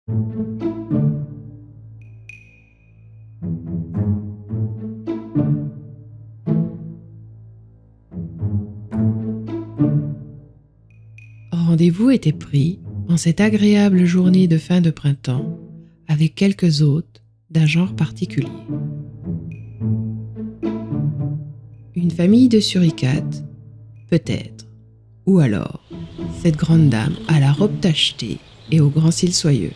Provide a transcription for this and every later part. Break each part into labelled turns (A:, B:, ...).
A: Rendez-vous était pris en cette agréable journée de fin de printemps avec quelques hôtes d'un genre particulier. Une famille de suricates, peut-être, ou alors cette grande dame à la robe tachetée et aux grands cils soyeux.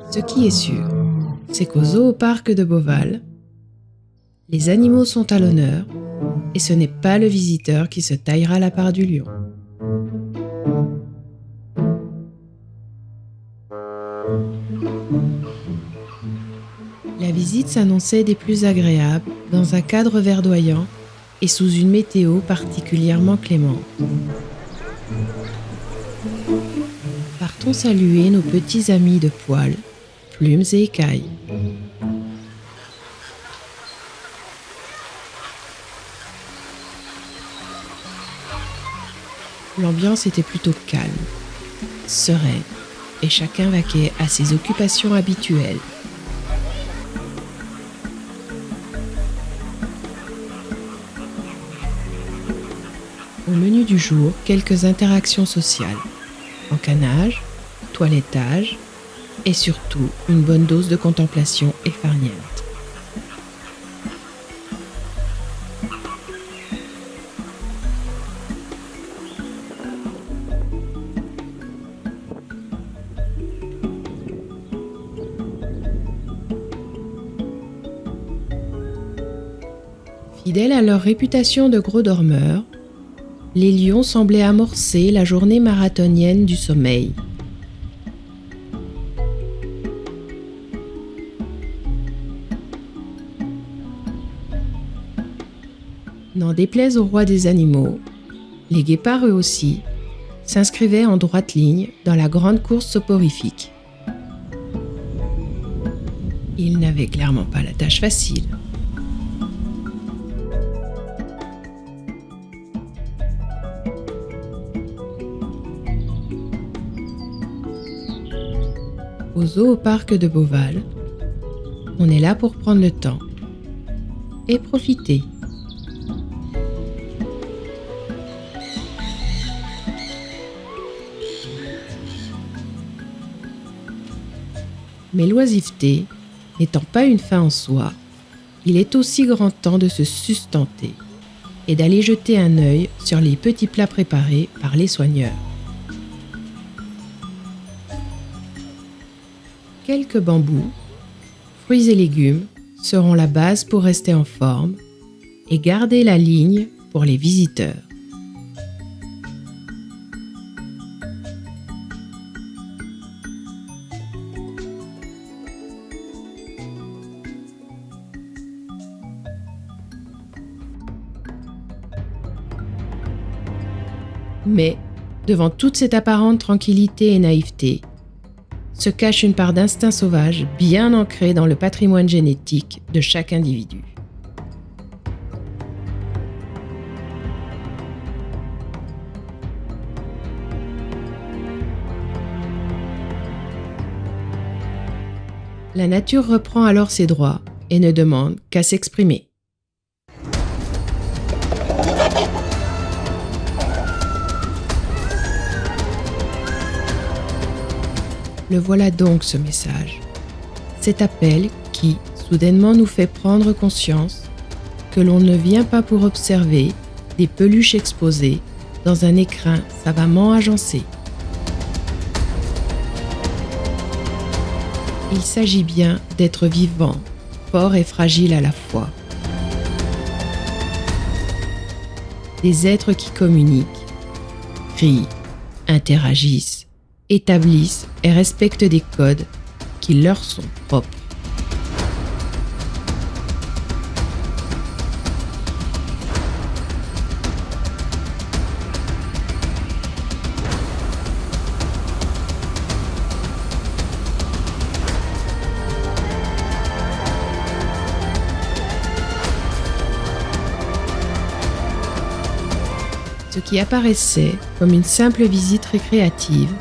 A: Ce qui est sûr, c'est qu'au zoo-parc de Beauval, les animaux sont à l'honneur et ce n'est pas le visiteur qui se taillera la part du lion. La visite s'annonçait des plus agréables dans un cadre verdoyant et sous une météo particulièrement clémente. Partons saluer nos petits amis de poils, plumes et écailles. L'ambiance était plutôt calme, sereine, et chacun vaquait à ses occupations habituelles. Au menu du jour, quelques interactions sociales, encanage, toilettage et surtout une bonne dose de contemplation épargnante. Fidèles à leur réputation de gros dormeurs, les lions semblaient amorcer la journée marathonienne du sommeil. N'en déplaise au roi des animaux, les guépards eux aussi s'inscrivaient en droite ligne dans la grande course soporifique. Ils n'avaient clairement pas la tâche facile. Au zoo-parc de Beauval, on est là pour prendre le temps et profiter. Mais l'oisiveté n'étant pas une fin en soi, il est aussi grand temps de se sustenter et d'aller jeter un œil sur les petits plats préparés par les soigneurs. Quelques bambous, fruits et légumes seront la base pour rester en forme et garder la ligne pour les visiteurs. Mais, devant toute cette apparente tranquillité et naïveté, se cache une part d'instinct sauvage bien ancrée dans le patrimoine génétique de chaque individu. La nature reprend alors ses droits et ne demande qu'à s'exprimer. Le voilà donc ce message, cet appel qui, soudainement, nous fait prendre conscience que l'on ne vient pas pour observer des peluches exposées dans un écrin savamment agencé. Il s'agit bien d'êtres vivants, forts et fragiles à la fois. Des êtres qui communiquent, crient, interagissent, établissent et respectent des codes qui leur sont propres. Ce qui apparaissait comme une simple visite récréative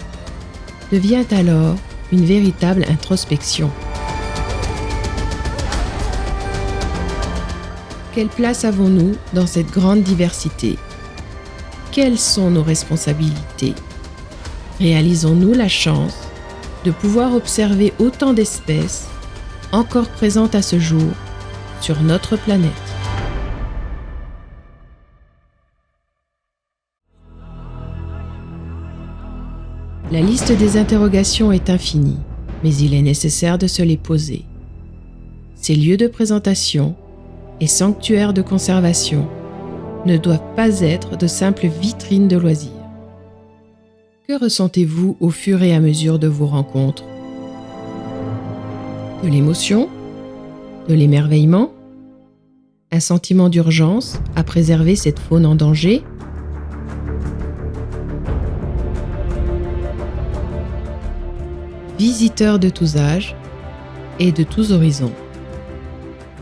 A: devient alors une véritable introspection. Quelle place avons-nous dans cette grande diversité? Quelles sont nos responsabilités? Réalisons-nous la chance de pouvoir observer autant d'espèces encore présentes à ce jour sur notre planète? La liste des interrogations est infinie, mais il est nécessaire de se les poser. Ces lieux de présentation et sanctuaires de conservation ne doivent pas être de simples vitrines de loisirs. Que ressentez-vous au fur et à mesure de vos rencontres? De l'émotion? De l'émerveillement? Un sentiment d'urgence à préserver cette faune en danger? Visiteurs de tous âges et de tous horizons,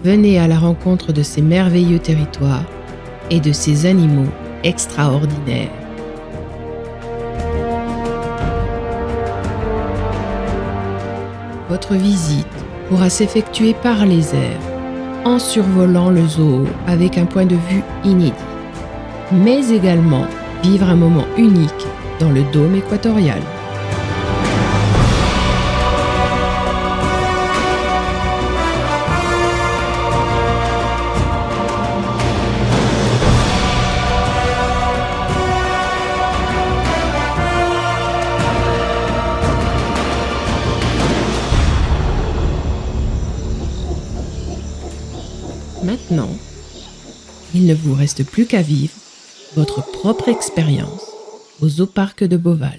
A: venez à la rencontre de ces merveilleux territoires et de ces animaux extraordinaires. Votre visite pourra s'effectuer par les airs, en survolant le zoo avec un point de vue inédit, mais également vivre un moment unique dans le dôme équatorial. Maintenant, il ne vous reste plus qu'à vivre votre propre expérience au Zoo Parc de Beauval.